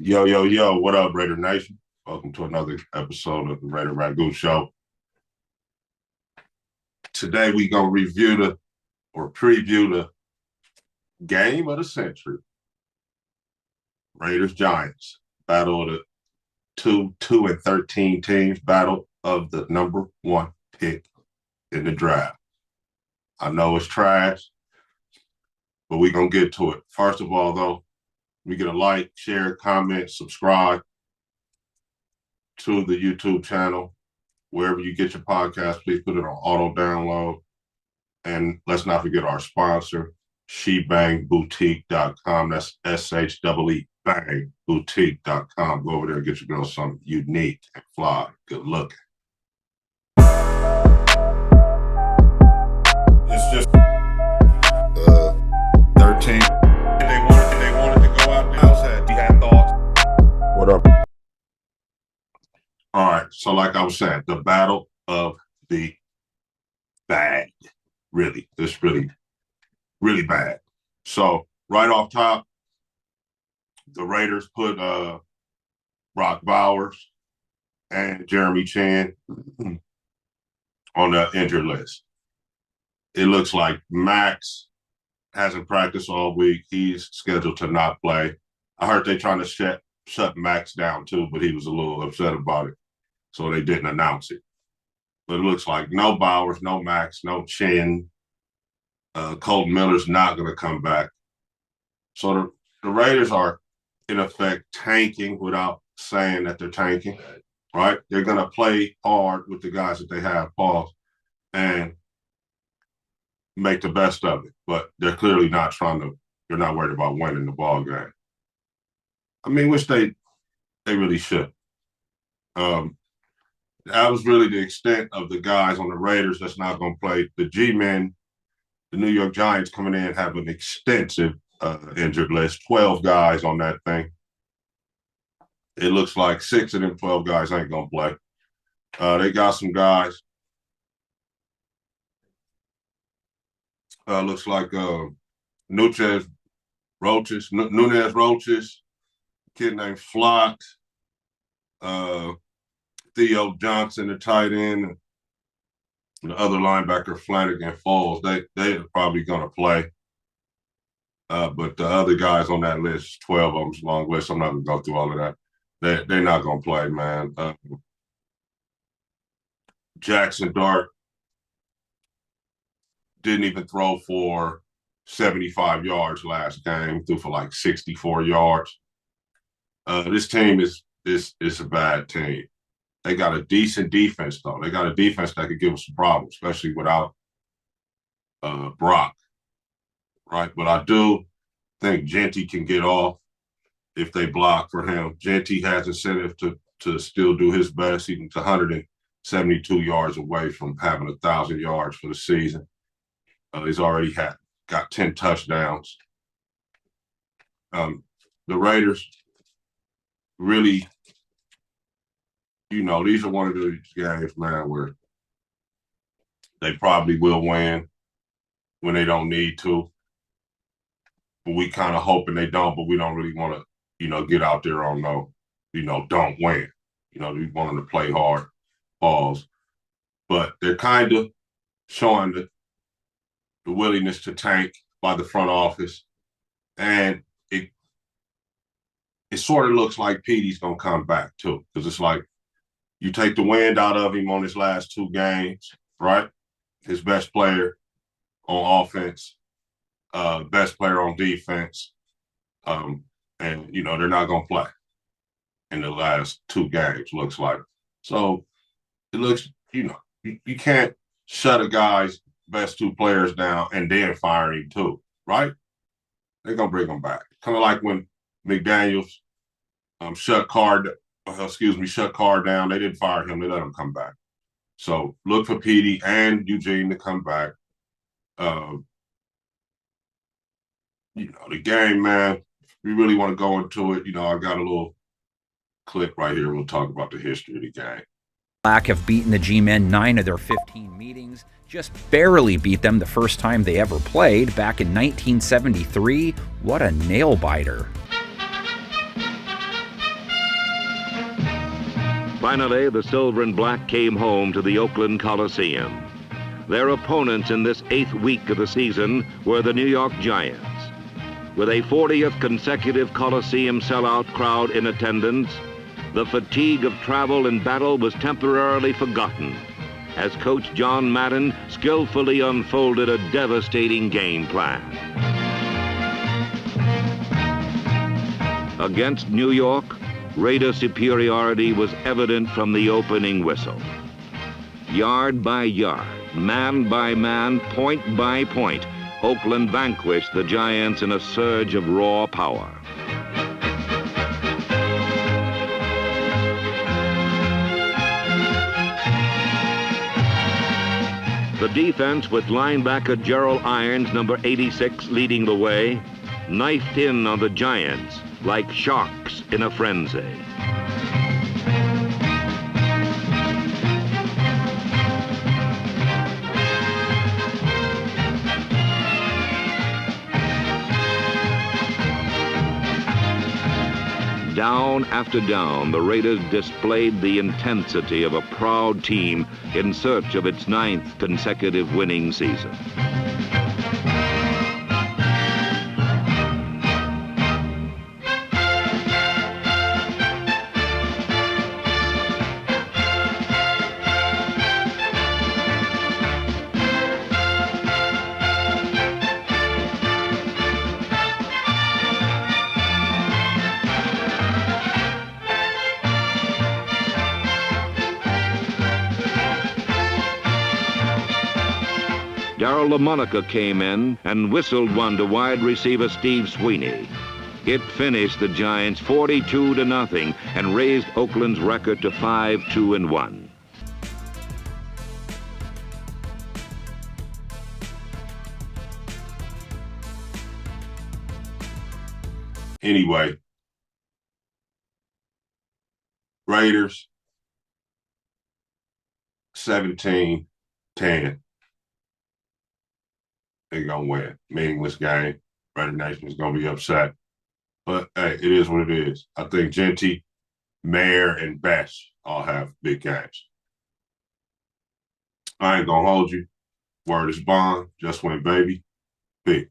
Yo, yo, yo, what up, Raider Nation? Welcome to another episode of the Raider Ragu Show. Today we gonna preview the game of the century. Raiders Giants. Battle of the 2-2-13 teams, battle of the number one pick in the draft. I know it's trash, but we gonna get to it. First of all, though, we get a like, share, comment, subscribe to the YouTube channel. Wherever you get your podcast, please put it on auto download. And let's not forget our sponsor, SheBangBoutique.com. That's SHEE Bang Boutique.com. Go over there and get your girl something unique and fly. Good looking. It's just 13. They wanted to go out there. You had thoughts. What up? All right. So like I was saying, the battle of the bad. Really. It's really, really bad. So right off top, the Raiders put Brock Bowers and Jeremy Chinn on the injured list. It looks like Max hasn't practiced all week. He's scheduled to not play. I heard they trying to shut Max down too, but he was a little upset about it. So they didn't announce it. But it looks like no Bowers, no Max, no Chinn. Colton Miller's not going to come back. So the Raiders are, in effect, tanking without saying that they're tanking, right? They're going to play hard with the guys that they have, pause, and make the best of it. But they're clearly not they're not worried about winning the ball game. I mean, which they really should. That was really the extent of the guys on the Raiders that's not going to play. The G-men, the New York Giants coming in, have an extensive injured list, 12 guys on that thing. It looks like 6 of them 12 guys ain't going to play. They got some guys. Looks like Nunez Roaches, kid named Flock, Theo Johnson, the tight end, and the other linebacker, Flanagan Falls. They're probably going to play. But the other guys on that list, 12 of them, it's a long list. I'm not going to go through all of that. They're not going to play, man. Jackson Dart didn't even throw for 75 yards last game, threw for like 64 yards. This team is a bad team. They got a decent defense, though. They got a defense that could give us some problems, especially without Brock, right? But I do think Jeanty can get off if they block for him. Jeanty has incentive to still do his best. He's 172 yards away from having 1,000 yards for the season. He's already got 10 touchdowns. The Raiders really, these are one of those games, man, where they probably will win when they don't need to. But we kind of hoping they don't, but we don't really want to, get out there on don't win. We want them to play hard, pause. But they're kind of showing the willingness to tank by the front office. And it sort of looks like Petey's going to come back too, because it's like you take the wind out of him on his last 2 games, right? His best player on offense, best player on defense. And, they're not going to play in the last 2 games, looks like. So it looks, you can't shut a guy's best 2 players down and then fire him too, right? They're going to bring him back. Kind of like when McDaniels shut Carr down. They didn't fire him. They let him come back. So look for Petey and Eugene to come back. The game, man, if we really want to go into it, I got a little clip right here. We'll talk about the history of the game. Black have beaten the G-men 9 of their 15 meetings, just barely beat them the first time they ever played back in 1973. What a nail-biter. Finally, the Silver and Black came home to the Oakland Coliseum. Their opponents in this 8th week of the season were the New York Giants. With a 40th consecutive Coliseum sellout crowd in attendance, the fatigue of travel and battle was temporarily forgotten as Coach John Madden skillfully unfolded a devastating game plan. Against New York, Raider superiority was evident from the opening whistle. Yard by yard, man by man, point by point, Oakland vanquished the Giants in a surge of raw power. The defense, with linebacker Gerald Irons, number 86, leading the way, knifed in on the Giants like sharks in a frenzy. Down after down, the Raiders displayed the intensity of a proud team in search of its 9th consecutive winning season. Darryl LaMonica came in and whistled one to wide receiver Steve Sweeney. It finished the Giants 42-0 and raised Oakland's record to 5-2-1. Anyway, Raiders 17-10. They're going to win. Meaningless game. Raider Nation is going to be upset. But, hey, it is what it is. I think Genty, Mayer, and Best all have big games. I ain't going to hold you. Word is bond. Just win, baby. Big.